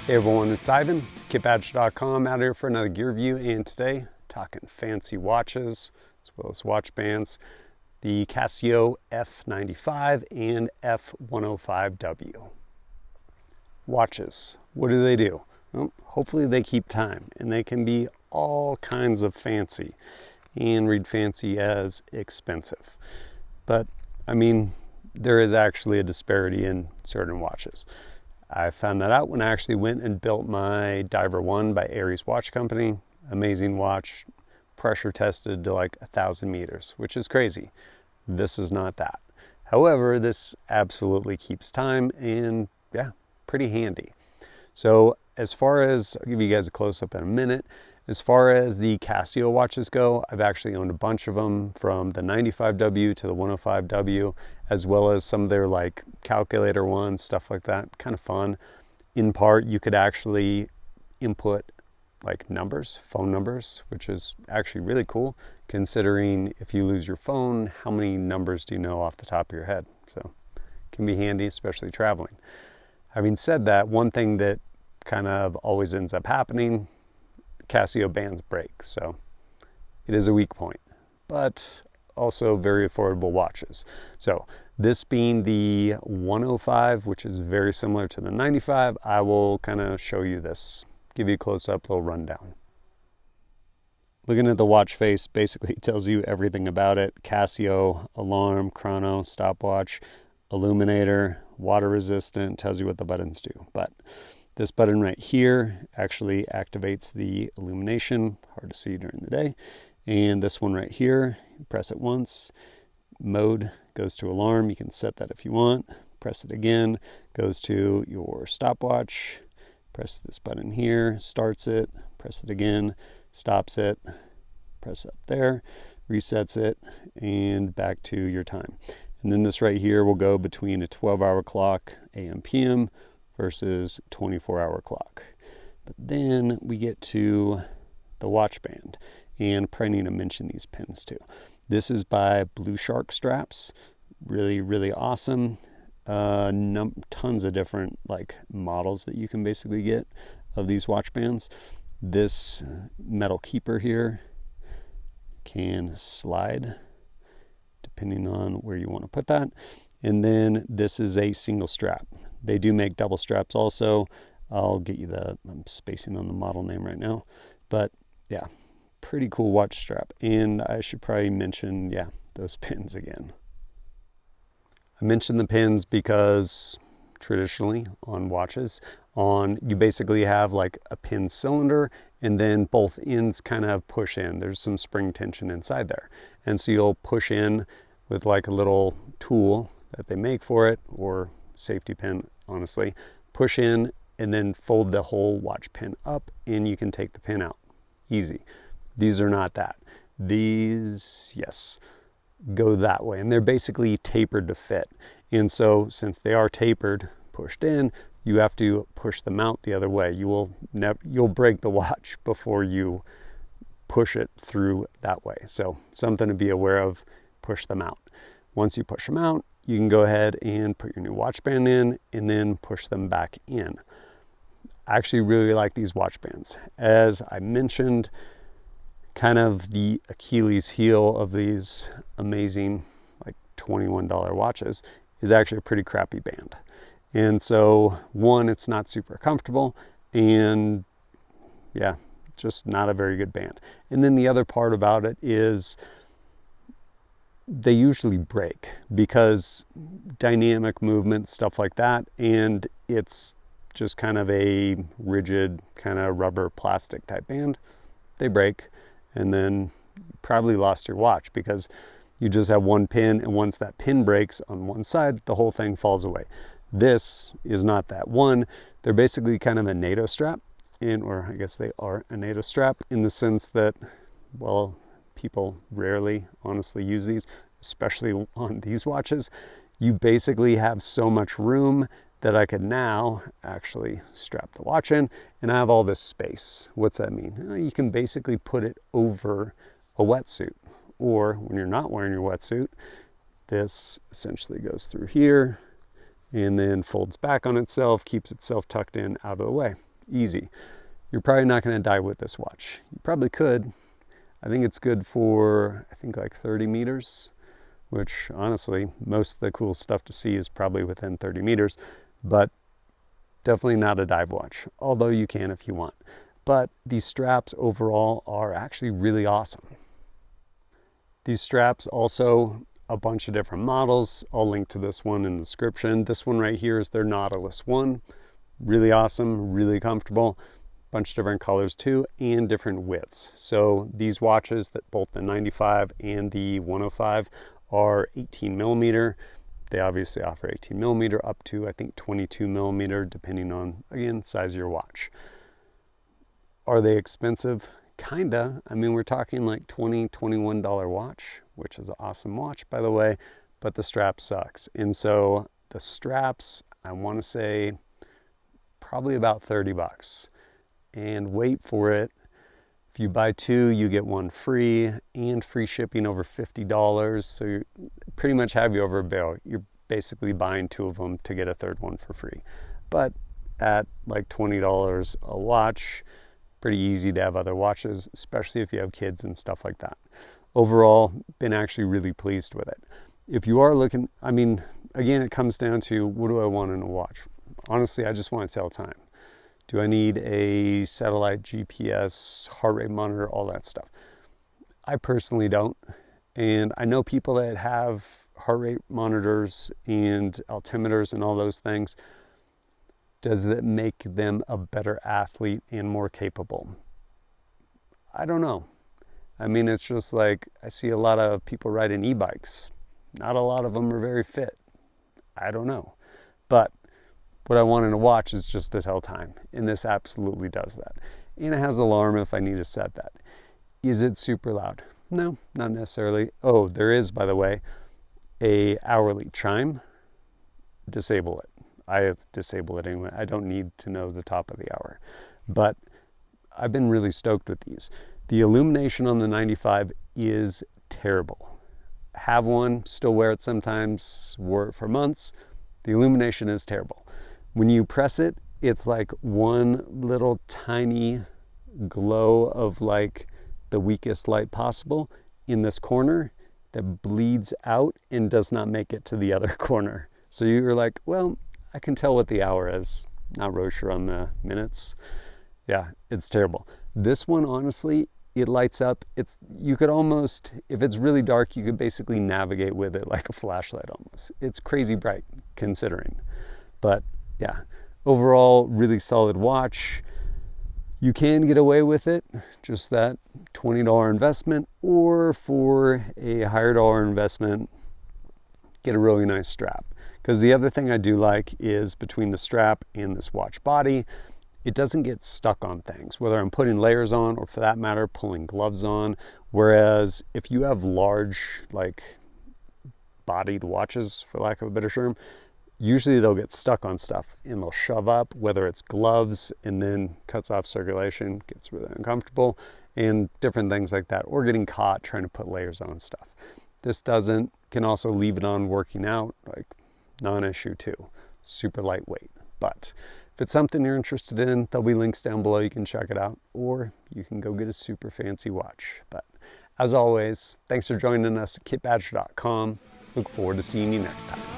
Hey everyone, it's Ivan, kitbadger.com, out here for another gear review, and today talking fancy watches as well as watch bands, the Casio F95 and F105W. Watches, what do? Well, hopefully they keep time, and they can be all kinds of fancy, and read fancy as expensive. But I mean, there is actually a disparity in certain watches. I found that out when I actually went and built my Diver 1 by Aries Watch Company. Amazing watch, pressure tested to like 1,000 meters, which is crazy. This is not that. However, this absolutely keeps time and yeah, pretty handy. So as far as, I'll give you guys a close-up in a minute. As far as the Casio watches go, I've actually owned a bunch of them, from the 95W to the 105W, as well as some of their like calculator ones, stuff like that. Kind of fun. In part, you could actually input like numbers, phone numbers, which is actually really cool, considering if you lose your phone, how many numbers do you know off the top of your head? So it can be handy, especially traveling. Having said that, one thing that kind of always ends up happening, Casio bands break, so it is a weak point, but also very affordable watches. So this being the 105, which is very similar to the 95, I will kind of show you this, give you a close-up little rundown. Looking at the watch face basically tells you everything about it. Casio, alarm, chrono, stopwatch, illuminator, water resistant, tells you what the buttons do. But this button right here actually activates the illumination, hard to see during the day. And this one right here, press it once, mode goes to alarm. You can set that if you want. Press it again, goes to your stopwatch. Press this button here, starts it, press it again, stops it, press up there, resets it, and back to your time. And then this right here will go between a 12-hour clock, AM, PM, versus 24-hour clock. But then we get to the watch band, and probably need to mention these pins too. This is by BlueShark Straps. Really, really awesome. Tons of different like models that you can basically get of these watch bands. This metal keeper here can slide depending on where you want to put that. And then this is a single strap. They do make double straps also. I'll get you I'm spacing on the model name right now. But yeah, pretty cool watch strap. And I should probably mention, yeah, those pins again. I mentioned the pins because traditionally on watches, you basically have like a pin cylinder, and then both ends kind of push in. There's some spring tension inside there. And so you'll push in with like a little tool that they make for it, or safety pin, honestly, push in and then fold the whole watch pin up, and you can take the pin out. Easy. These are not that. These, yes, go that way, and they're basically tapered to fit. And so since they are tapered, pushed in, you have to push them out the other way. You'll break the watch before you push it through that way. So something to be aware of, push them out. Once you push them out, you can go ahead and put your new watch band in and then push them back in. I actually really like these watch bands. As I mentioned, kind of the Achilles heel of these amazing like $21 watches is actually a pretty crappy band. And so one, it's not super comfortable, and yeah, just not a very good band. And then the other part about it is they usually break because dynamic movement, stuff like that, and it's just kind of a rigid kind of rubber plastic type band. They break, and then you probably lost your watch because you just have one pin, and once that pin breaks on one side, the whole thing falls away. This is not that. One, they're basically kind of a NATO strap, or I guess they are a NATO strap in the sense that, well, people rarely honestly use these, especially on these watches. You basically have so much room that I could now actually strap the watch in, and I have all this space. What's that mean? You can basically put it over a wetsuit, or when you're not wearing your wetsuit, this essentially goes through here and then folds back on itself, keeps itself tucked in out of the way. easy. You're probably not going to die with this watch. You probably could. I think it's good for, I think like 30 meters, which honestly, most of the cool stuff to see is probably within 30 meters, but definitely not a dive watch, although you can if you want. But these straps overall are actually really awesome. These straps also, a bunch of different models. I'll link to this one in the description. This one right here is their Nautilus one. Really awesome, really comfortable. Bunch of different colors too, and different widths. So these watches, that both the 95 and the 105 are 18 millimeter. They obviously offer 18 millimeter up to, I think, 22 millimeter, depending on, again, size of your watch. Are they expensive? Kinda. I mean, we're talking like $20, $21 watch, which is an awesome watch, by the way, but the strap sucks. And so the straps, I want to say probably about 30 bucks. And wait for it, if you buy two, you get one free, and free shipping over $50. So you pretty much have you over a barrel. You're basically buying two of them to get a third one for free. But at like $20 a watch, pretty easy to have other watches, especially if you have kids and stuff like that. Overall, been actually really pleased with it. If you are looking, I mean, again, it comes down to, what do I want in a watch? Honestly, I just want to tell time. Do I need a satellite GPS, heart rate monitor, all that stuff? I personally don't. And I know people that have heart rate monitors and altimeters and all those things. Does that make them a better athlete and more capable? I don't know. I mean, it's just like, I see a lot of people riding e-bikes. Not a lot of them are very fit. I don't know. But what I want in a watch is just to tell time, and this absolutely does that. And it has an alarm if I need to set that. Is it super loud? No, not necessarily. Oh, there is, by the way, a hourly chime. Disable it. I disable it anyway. I don't need to know the top of the hour. But I've been really stoked with these. The illumination on the 95 is terrible. Have one, still wear it sometimes, wore it for months. The illumination is terrible. When you press it, it's like one little tiny glow of like the weakest light possible in this corner that bleeds out and does not make it to the other corner. So you're like, well, I can tell what the hour is, not real sure on the minutes. Yeah, it's terrible. This one, honestly, it lights up. You could almost, if it's really dark, you could basically navigate with it like a flashlight almost. It's crazy bright considering. But yeah, overall, really solid watch. You can get away with it, just that $20 investment, or for a higher dollar investment, get a really nice strap. Because the other thing I do like is between the strap and this watch body, it doesn't get stuck on things, whether I'm putting layers on or for that matter, pulling gloves on. Whereas if you have large, like bodied watches, for lack of a better term, usually they'll get stuck on stuff and they'll shove up, whether it's gloves and then cuts off circulation, gets really uncomfortable, and different things like that, or getting caught trying to put layers on stuff. This doesn't, can also leave it on working out, like non-issue too. Super lightweight. But if it's something you're interested in, there'll be links down below. You can check it out, or you can go get a super fancy watch. But as always, thanks for joining us at kitbadger.com. Look forward to seeing you next time.